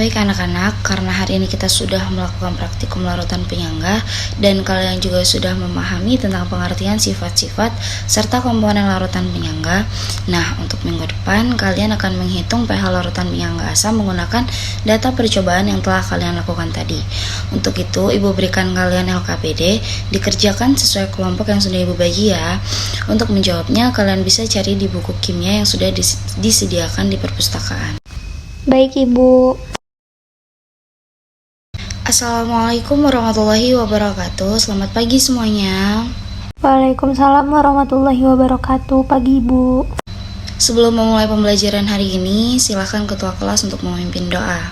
Baik anak-anak, karena hari ini kita sudah melakukan praktikum larutan penyangga dan kalian juga sudah memahami tentang pengertian sifat-sifat serta komponen larutan penyangga. Nah, untuk minggu depan kalian akan menghitung pH larutan penyangga asam menggunakan data percobaan yang telah kalian lakukan tadi. Untuk itu, Ibu berikan kalian LKPD, dikerjakan sesuai kelompok yang sudah Ibu bagi ya. Untuk menjawabnya, kalian bisa cari di buku kimia yang sudah disediakan di perpustakaan. Baik, Ibu. Assalamualaikum warahmatullahi wabarakatuh. Selamat pagi semuanya. Waalaikumsalam warahmatullahi wabarakatuh. Pagi, Ibu. Sebelum memulai pembelajaran hari ini, silakan ketua kelas untuk memimpin doa.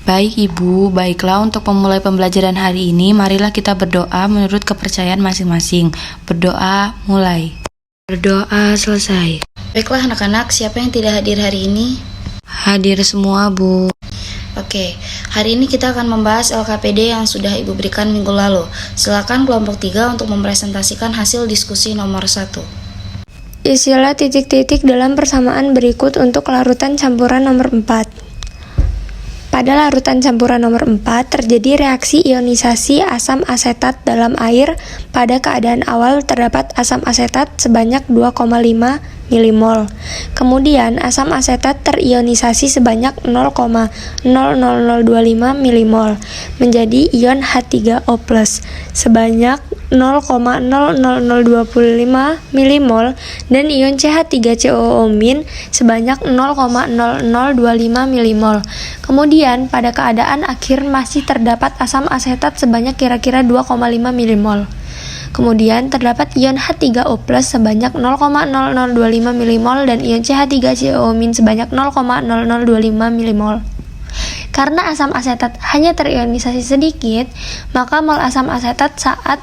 Baik Ibu, baiklah untuk memulai pembelajaran hari ini, marilah kita berdoa menurut kepercayaan masing-masing. Berdoa mulai. Berdoa selesai. Baiklah anak-anak, siapa yang tidak hadir hari ini? Hadir semua, Bu. Oke, hari ini kita akan membahas LKPD yang sudah Ibu berikan minggu lalu. Silakan kelompok 3 untuk mempresentasikan hasil diskusi nomor 1. Isilah titik-titik dalam persamaan berikut untuk larutan campuran nomor 4. Pada larutan campuran nomor 4, terjadi reaksi ionisasi asam asetat dalam air. Pada keadaan awal terdapat asam asetat sebanyak 2,5 milimol. Kemudian asam asetat terionisasi sebanyak 0,00025 milimol menjadi ion H3O+ sebanyak 0,00025 milimol dan ion CH3COO- sebanyak 0,0025 milimol. Kemudian pada keadaan akhir masih terdapat asam asetat sebanyak kira-kira 2,5 milimol. Kemudian terdapat ion H3O+ sebanyak 0,0025 milimol dan ion CH3COO- sebanyak 0,0025 milimol. Karena asam asetat hanya terionisasi sedikit, maka mol asam asetat saat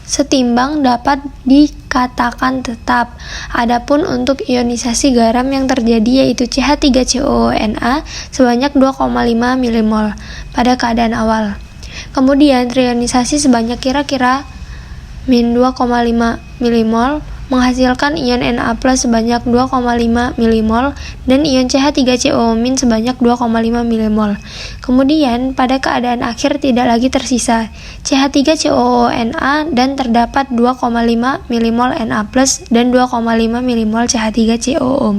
setimbang dapat dikatakan tetap. Adapun untuk ionisasi garam yang terjadi yaitu CH3COONa sebanyak 2,5 milimol pada keadaan awal. Kemudian terionisasi sebanyak kira-kira min 2,5 milimol menghasilkan ion Na+ sebanyak 2,5 milimol dan ion CH3COO- sebanyak 2,5 milimol. Kemudian pada keadaan akhir tidak lagi tersisa CH3COONa dan terdapat 2,5 milimol Na+ dan 2,5 milimol CH3COO-.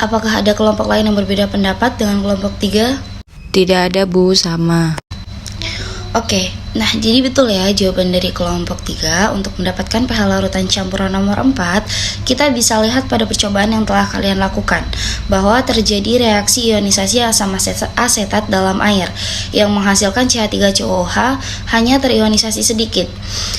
Apakah ada kelompok lain yang berbeda pendapat dengan kelompok 3? Tidak ada, Bu, sama. Oke, nah jadi betul ya jawaban dari kelompok 3. Untuk mendapatkan pH larutan campuran nomor 4, kita bisa lihat pada percobaan yang telah kalian lakukan bahwa terjadi reaksi ionisasi asam asetat dalam air yang menghasilkan CH3COOH hanya terionisasi sedikit.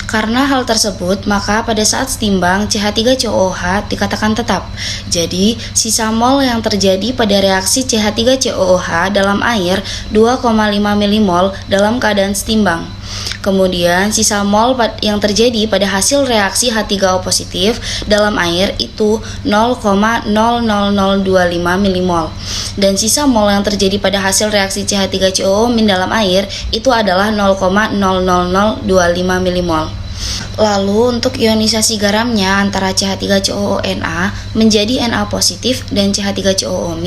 Karena hal tersebut, maka pada saat setimbang CH3COOH dikatakan tetap. Jadi, sisa mol yang terjadi pada reaksi CH3COOH dalam air 2,5 milimol dalam keadaan setimbang. Kemudian sisa mol yang terjadi pada hasil reaksi H3O positif dalam air itu 0,00025 milimol. Dan sisa mol yang terjadi pada hasil reaksi CH3COO- dalam air itu adalah 0,00025 milimol. Lalu untuk ionisasi garamnya antara CH3COONa menjadi Na positif dan CH3COO-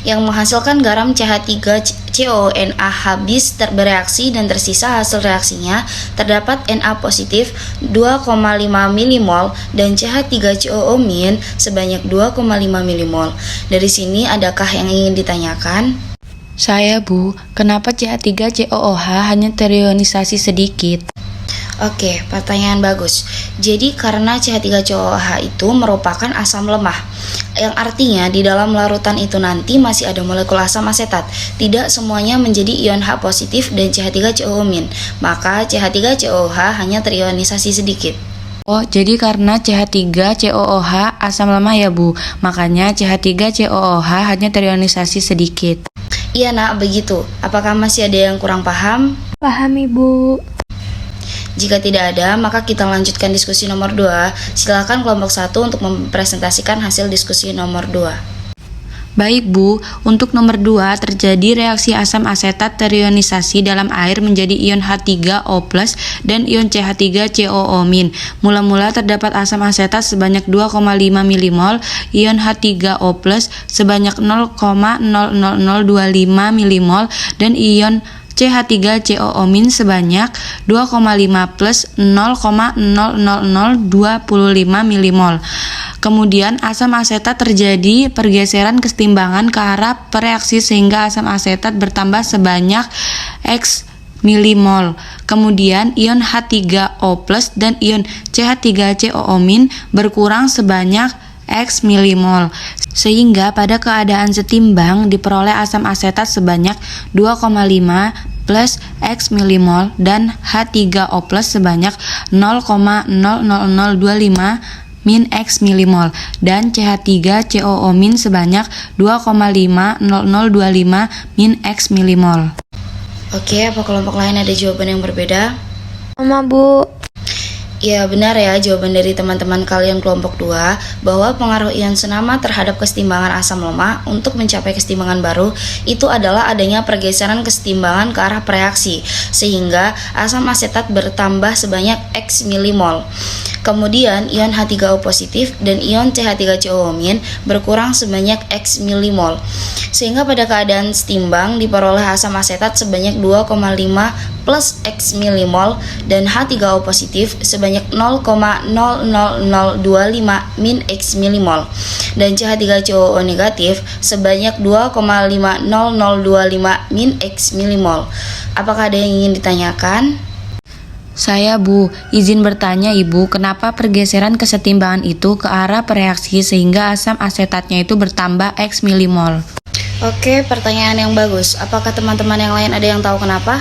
yang menghasilkan garam CH3COONa habis bereaksi dan tersisa hasil reaksinya terdapat Na positif 2,5 milimol dan CH3COO- sebanyak 2,5 milimol. Dari sini adakah yang ingin ditanyakan? Saya, Bu, kenapa CH3COOH hanya terionisasi sedikit? Oke, pertanyaan bagus. Jadi karena CH3COOH itu merupakan asam lemah, yang artinya di dalam larutan itu nanti masih ada molekul asam asetat. Tidak semuanya menjadi ion H positif dan CH3COO-, maka CH3COOH hanya terionisasi sedikit. Oh, jadi karena CH3COOH asam lemah ya, Bu. Makanya CH3COOH hanya terionisasi sedikit. Iya nak, begitu. Apakah masih ada yang kurang paham? Paham, Ibu. Jika tidak ada, maka kita lanjutkan diskusi nomor 2. Silakan kelompok 1 untuk mempresentasikan hasil diskusi nomor 2. Baik Bu, untuk nomor 2 terjadi reaksi asam asetat terionisasi dalam air menjadi ion H3O+ dan ion CH3COO-. Mula-mula terdapat asam asetat sebanyak 2,5 milimol, ion H3O+ sebanyak 0,00025 milimol dan ion CH3COO- sebanyak 2,5 plus 0,00025 milimol. Kemudian asam asetat terjadi pergeseran kesetimbangan ke arah pereaksi sehingga asam asetat bertambah sebanyak X milimol. Kemudian ion H3O+ dan ion CH3COO- berkurang sebanyak X milimol. Sehingga pada keadaan setimbang diperoleh asam asetat sebanyak 2,5 plus X milimol dan H3O+ sebanyak 0,00025 min X milimol dan CH3COO- sebanyak 2,50025 min X milimol. Oke, apa kelompok lain ada jawaban yang berbeda? Sama Bu. Ya benar ya, jawaban dari teman-teman kalian kelompok 2 bahwa pengaruh ion senama terhadap kesetimbangan asam lemah untuk mencapai kesetimbangan baru itu adalah adanya pergeseran kesetimbangan ke arah pereaksi sehingga asam asetat bertambah sebanyak X milimol. Kemudian ion H3O positif dan ion CH3COO- berkurang sebanyak X milimol. Sehingga pada keadaan setimbang diperoleh asam asetat sebanyak 2,5 plus X milimol dan H3O positif sebanyak 0,00025 min X milimol dan CH3COO negatif sebanyak 2,50025 min X milimol. Apakah ada yang ingin ditanyakan? Saya Bu, izin bertanya Ibu, kenapa pergeseran kesetimbangan itu ke arah pereaksi sehingga asam asetatnya itu bertambah X milimol? Oke, pertanyaan yang bagus. Apakah teman-teman yang lain ada yang tahu kenapa?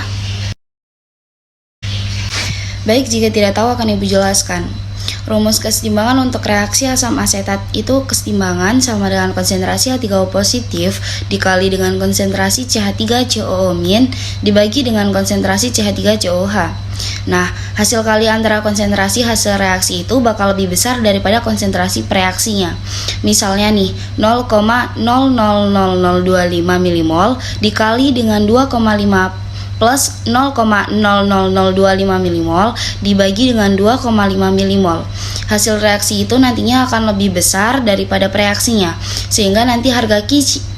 Baik, jika tidak tahu akan Ibu jelaskan. Rumus kesetimbangan untuk reaksi asam asetat itu kesetimbangan sama dengan konsentrasi H3O positif dikali dengan konsentrasi CH3COO- dibagi dengan konsentrasi CH3COOH. Nah, hasil kali antara konsentrasi hasil reaksi itu bakal lebih besar daripada konsentrasi preaksinya. Misalnya nih, 0,00025 milimol dikali dengan 2,5 plus 0,00025 milimol dibagi dengan 2,5 milimol. Hasil reaksi itu nantinya akan lebih besar daripada preaksinya, sehingga nanti harga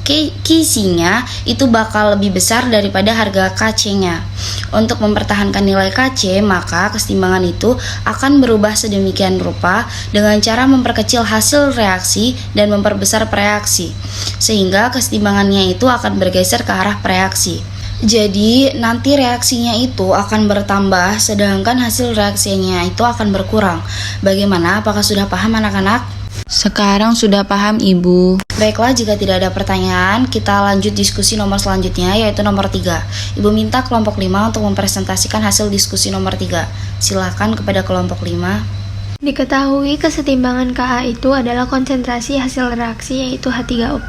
Kc-nya itu bakal lebih besar daripada harga Kc-nya. Untuk mempertahankan nilai Kc, maka kesetimbangan itu akan berubah sedemikian rupa dengan cara memperkecil hasil reaksi dan memperbesar preaksi, sehingga kesetimbangannya itu akan bergeser ke arah preaksi. Jadi nanti reaksinya itu akan bertambah sedangkan hasil reaksinya itu akan berkurang. Bagaimana? Apakah sudah paham anak-anak? Sekarang sudah paham Ibu. Baiklah, jika tidak ada pertanyaan, kita lanjut diskusi nomor selanjutnya yaitu nomor 3. Ibu minta kelompok 5 untuk mempresentasikan hasil diskusi nomor 3. Silakan kepada kelompok 5. Diketahui kesetimbangan Ka itu adalah konsentrasi hasil reaksi yaitu H3O+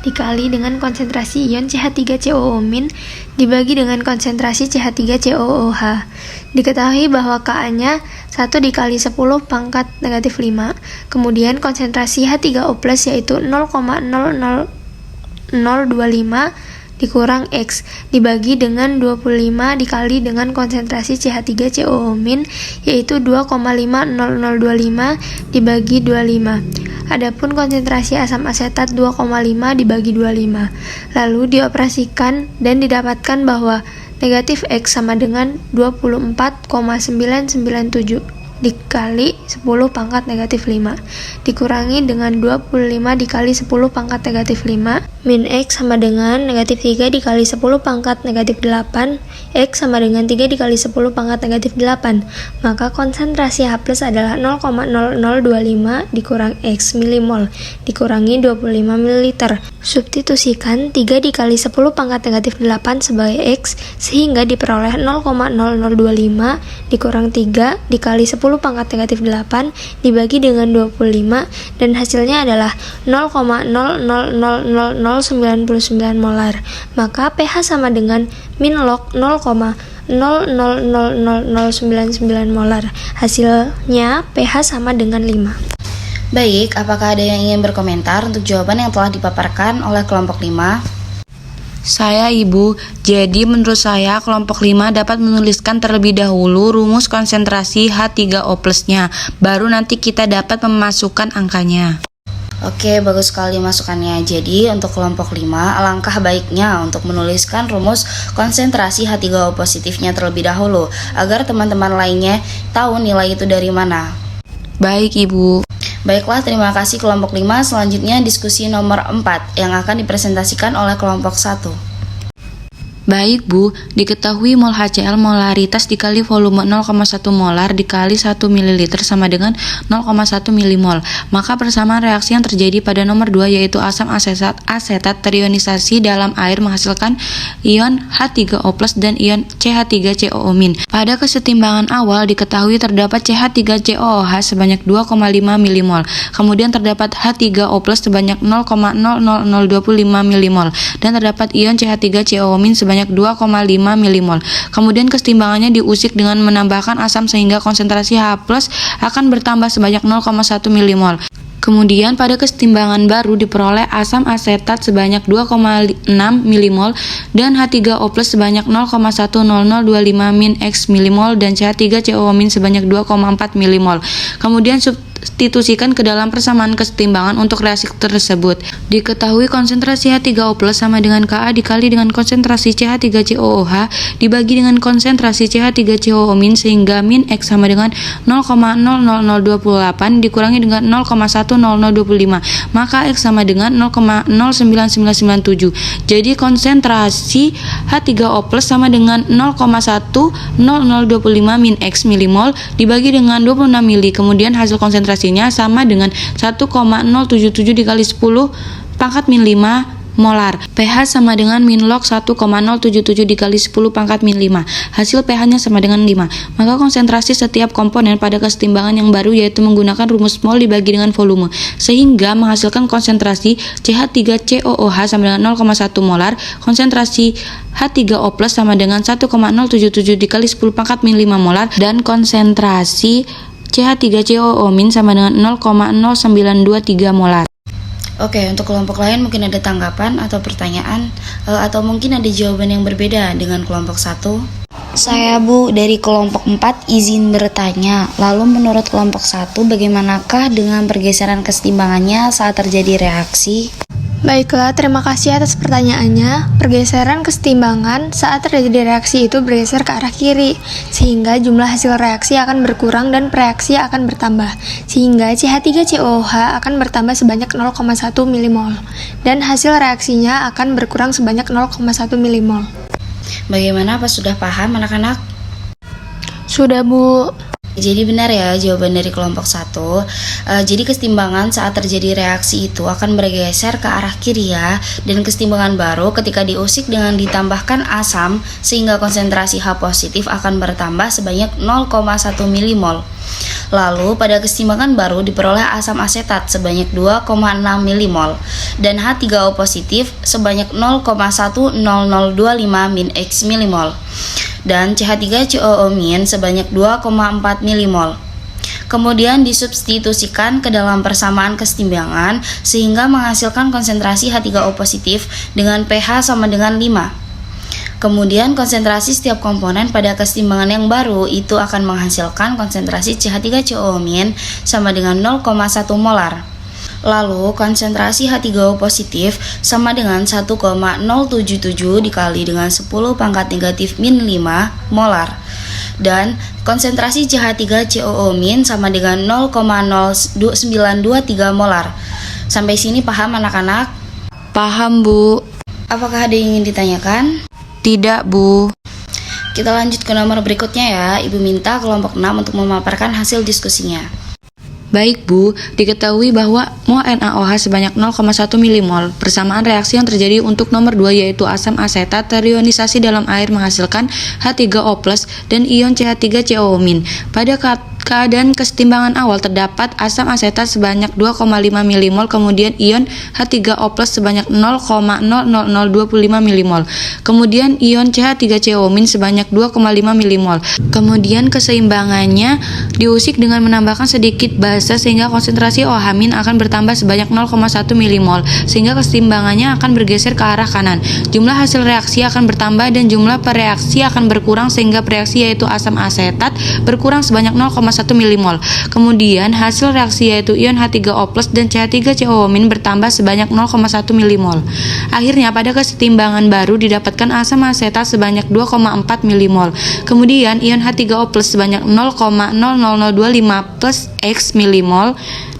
dikali dengan konsentrasi ion CH3COO- dibagi dengan konsentrasi CH3COOH. Diketahui bahwa Ka-nya 1 dikali 10 pangkat negatif 5, kemudian konsentrasi H3O+ yaitu 0,00025 dikurang X dibagi dengan 25 dikali dengan konsentrasi CH3COO- yaitu 2,50025 dibagi 25. Adapun konsentrasi asam asetat 2,5 dibagi 25. Lalu dioperasikan dan didapatkan bahwa negatif X sama dengan 24,997 dikali 10 pangkat negatif 5 dikurangi dengan 25 dikali 10 pangkat negatif 5 min X sama dengan negatif 3 dikali 10 pangkat negatif 8 X sama dengan 3 dikali 10 pangkat negatif 8. Maka konsentrasi H plus adalah 0,0025 dikurang X milimol dikurangi 25 ml. Substitusikan 3 dikali 10 pangkat negatif 8 sebagai X sehingga diperoleh 0,0025 dikurang 3 dikali 10 pangkat negatif 8 dibagi dengan 25 dan hasilnya adalah 0,000099 molar. Maka pH sama dengan min log 0,000099 molar. Hasilnya pH sama dengan 5. Baik, apakah ada yang ingin berkomentar untuk jawaban yang telah dipaparkan oleh kelompok 5? Saya Ibu, jadi menurut saya kelompok 5 dapat menuliskan terlebih dahulu rumus konsentrasi H3O+-nya, baru nanti kita dapat memasukkan angkanya. Oke, bagus sekali masukannya. Jadi untuk kelompok 5, alangkah baiknya untuk menuliskan rumus konsentrasi H3O positifnya terlebih dahulu, agar teman-teman lainnya tahu nilai itu dari mana. Baik Ibu. Baiklah, terima kasih kelompok 5. Selanjutnya diskusi nomor 4 yang akan dipresentasikan oleh kelompok 1. Baik Bu, diketahui mol HCl molaritas dikali volume 0,1 molar dikali 1 ml sama dengan 0,1 milimol. Maka persamaan reaksi yang terjadi pada nomor 2 yaitu asam asetat terionisasi dalam air menghasilkan ion H3O+ dan ion CH3COO-. Pada kesetimbangan awal diketahui terdapat CH3COOH sebanyak 2,5 milimol. Kemudian terdapat H3O+ sebanyak 0,00025 milimol dan terdapat ion CH3COO- sebanyak 2,5 milimol. Kemudian kesetimbangannya diusik dengan menambahkan asam sehingga konsentrasi H+ akan bertambah sebanyak 0,1 milimol. Kemudian pada kesetimbangan baru diperoleh asam asetat sebanyak 2,6 milimol dan H3O+ sebanyak 0,10025 min X milimol dan CH3COO- sebanyak 2,4 milimol. Kemudian substitusikan ke dalam persamaan kesetimbangan untuk reaksi tersebut. Diketahui konsentrasi H3O+ sama dengan Ka dikali dengan konsentrasi CH3COOH dibagi dengan konsentrasi CH3COO- sehingga min X sama dengan 0,00028 dikurangi dengan 0,10025, maka X sama dengan 0,09997. Jadi konsentrasi H3O+ sama dengan 0,10025 min X milimol dibagi dengan 26 mili. Kemudian hasil konsentrasinya sama dengan 1,077 dikali 10 pangkat min 5 molar. pH sama dengan min log 1,077 dikali 10 pangkat min 5. Hasil pH-nya sama dengan 5. Maka konsentrasi setiap komponen pada kesetimbangan yang baru yaitu menggunakan rumus mol dibagi dengan volume sehingga menghasilkan konsentrasi CH3COOH sama dengan 0,1 molar, konsentrasi H3O+ sama dengan 1,077 dikali 10 pangkat min 5 molar dan konsentrasi CH3COO- sama dengan 0,0923 molar. Oke, untuk kelompok lain mungkin ada tanggapan atau pertanyaan atau mungkin ada jawaban yang berbeda dengan kelompok 1. Saya Bu dari kelompok 4 izin bertanya. Lalu menurut kelompok 1 bagaimanakah dengan pergeseran kesetimbangannya saat terjadi reaksi? Baiklah, terima kasih atas pertanyaannya. Pergeseran kesetimbangan saat terjadi reaksi itu bergeser ke arah kiri, sehingga jumlah hasil reaksi akan berkurang dan reaksi akan bertambah, sehingga CH3COOH akan bertambah sebanyak 0,1 milimol, dan hasil reaksinya akan berkurang sebanyak 0,1 milimol. Bagaimana, apa sudah paham anak-anak? Sudah Bu. Jadi benar ya jawaban dari kelompok 1. Jadi kesetimbangan saat terjadi reaksi itu akan bergeser ke arah kiri ya. Dan kesetimbangan baru ketika diusik dengan ditambahkan asam sehingga konsentrasi H positif akan bertambah sebanyak 0,1 milimol. Lalu pada kesetimbangan baru diperoleh asam asetat sebanyak 2,6 milimol dan H3O positif sebanyak 0,10025 min X milimol dan CH3COO- sebanyak 2,4 milimol. Kemudian disubstitusikan ke dalam persamaan kesetimbangan sehingga menghasilkan konsentrasi H3O positif dengan pH sama dengan 5. Kemudian konsentrasi setiap komponen pada kesetimbangan yang baru itu akan menghasilkan konsentrasi CH3COO- sama dengan 0,1 molar. Lalu konsentrasi H3O positif sama dengan 1,077 dikali dengan 10 pangkat negatif min 5 molar. Dan konsentrasi CH3COO- sama dengan 0,0923 molar. Sampai sini paham anak-anak? Paham Bu. Apakah ada yang ingin ditanyakan? Tidak Bu. Kita lanjut ke nomor berikutnya ya. Ibu minta kelompok 6 untuk memaparkan hasil diskusinya. Baik Bu, diketahui bahwa mol NaOH sebanyak 0,1 milimol. Persamaan reaksi yang terjadi untuk nomor 2 yaitu asam asetat terionisasi dalam air menghasilkan H3O+ dan ion CH3COO-. Pada keadaan kesetimbangan awal terdapat asam asetat sebanyak 2,5 milimol, kemudian ion H3O+ sebanyak 0,00025 milimol, kemudian ion CH3COO- sebanyak 2,5 milimol. Kemudian keseimbangannya diusik dengan menambahkan sedikit basa sehingga konsentrasi OH- akan bertambah sebanyak 0,1 milimol, sehingga keseimbangannya akan bergeser ke arah kanan. Jumlah hasil reaksi akan bertambah dan jumlah pereaksi akan berkurang sehingga pereaksi yaitu asam asetat berkurang sebanyak 0,1 milimol. Kemudian hasil reaksi yaitu ion H3O+ dan CH3COO- bertambah sebanyak 0,1 milimol. Akhirnya pada kesetimbangan baru didapatkan asam asetat sebanyak 2,4 milimol. Kemudian ion H3O+ sebanyak 0,00025 plus X milimol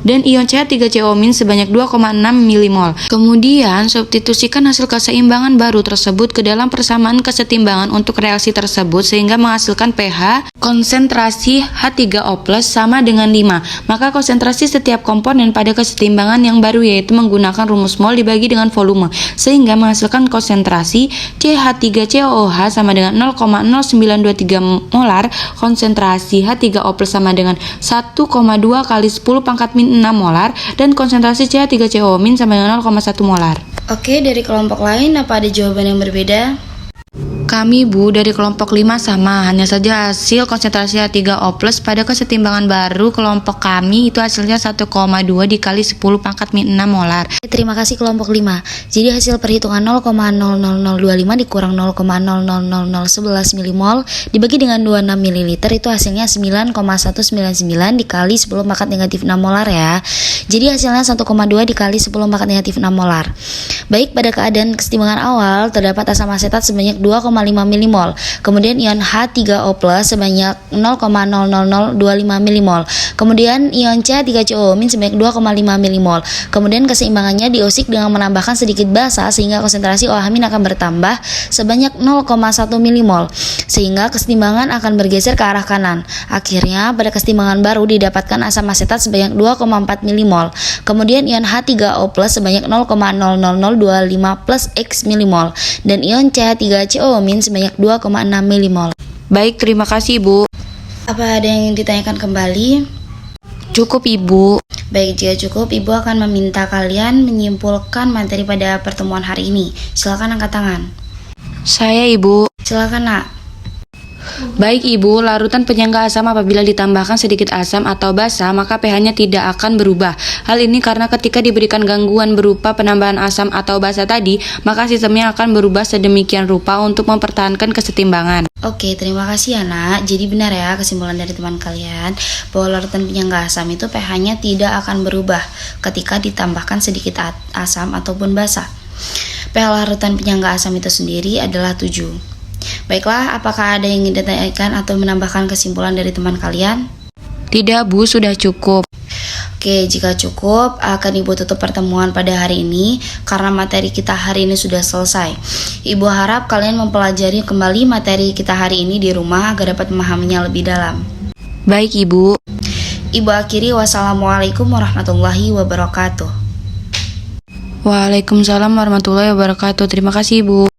dan ion CH3COO- sebanyak 2,6 milimol. Kemudian substitusikan hasil keseimbangan baru tersebut ke dalam persamaan kesetimbangan untuk reaksi tersebut sehingga menghasilkan pH konsentrasi H3O+ sama dengan 5. Maka konsentrasi setiap komponen pada kesetimbangan yang baru yaitu menggunakan rumus mol dibagi dengan volume sehingga menghasilkan konsentrasi CH3COOH sama dengan 0,0923 molar, konsentrasi H3O+ sama dengan 1,2 kali 10 pangkat min 6 molar, dan konsentrasi CH3COO- sama dengan 0,1 molar. Oke, dari kelompok lain apa ada jawaban yang berbeda? Kami Bu dari kelompok 5 sama, hanya saja hasil konsentrasi H3O+ pada kesetimbangan baru kelompok kami itu hasilnya 1,2 dikali 10 pangkat min 6 molar. Terima kasih kelompok 5. Jadi hasil perhitungan 0,00025 dikurang 0,00011 milimol dibagi dengan 26 ml itu hasilnya 9,199 dikali 10 pangkat negatif 6 molar ya. Jadi hasilnya 1,2 dikali 10 pangkat negatif 6 molar. Baik, pada keadaan kesetimbangan awal terdapat asam asetat sebanyak 2,5 milimol, kemudian ion H3O+ sebanyak 0,00025 milimol, kemudian ion CH3COO- sebanyak 2,5 milimol. Kemudian keseimbangannya diusik dengan menambahkan sedikit basa sehingga konsentrasi OH- akan bertambah sebanyak 0,1 milimol, sehingga kesetimbangan akan bergeser ke arah kanan. Akhirnya pada kesetimbangan baru didapatkan asam asetat sebanyak 2,4 milimol, kemudian ion H3O+ sebanyak 0,00025 plus X milimol, dan ion CH3COO- sebanyak 2,6 milimol. Baik, terima kasih Ibu. Apa ada yang ingin ditanyakan kembali? Cukup Ibu. Baik, jika cukup, Ibu akan meminta kalian menyimpulkan materi pada pertemuan hari ini. Silakan angkat tangan. Saya Ibu. Silakan, Nak. Baik Ibu, larutan penyangga asam apabila ditambahkan sedikit asam atau basa maka pH-nya tidak akan berubah. Hal ini karena ketika diberikan gangguan berupa penambahan asam atau basa tadi, maka sistemnya akan berubah sedemikian rupa untuk mempertahankan kesetimbangan. Oke, terima kasih ya Nak. Jadi benar ya kesimpulan dari teman kalian bahwa larutan penyangga asam itu pH-nya tidak akan berubah ketika ditambahkan sedikit asam ataupun basa. pH larutan penyangga asam itu sendiri adalah 7. Baiklah, apakah ada yang ingin ditanyakan atau menambahkan kesimpulan dari teman kalian? Tidak Bu, sudah cukup. Oke, jika cukup akan Ibu tutup pertemuan pada hari ini karena materi kita hari ini sudah selesai. Ibu harap kalian mempelajari kembali materi kita hari ini di rumah agar dapat memahaminya lebih dalam. Baik Ibu. Ibu akhiri, wassalamualaikum warahmatullahi wabarakatuh. Waalaikumsalam warahmatullahi wabarakatuh. Terima kasih Ibu.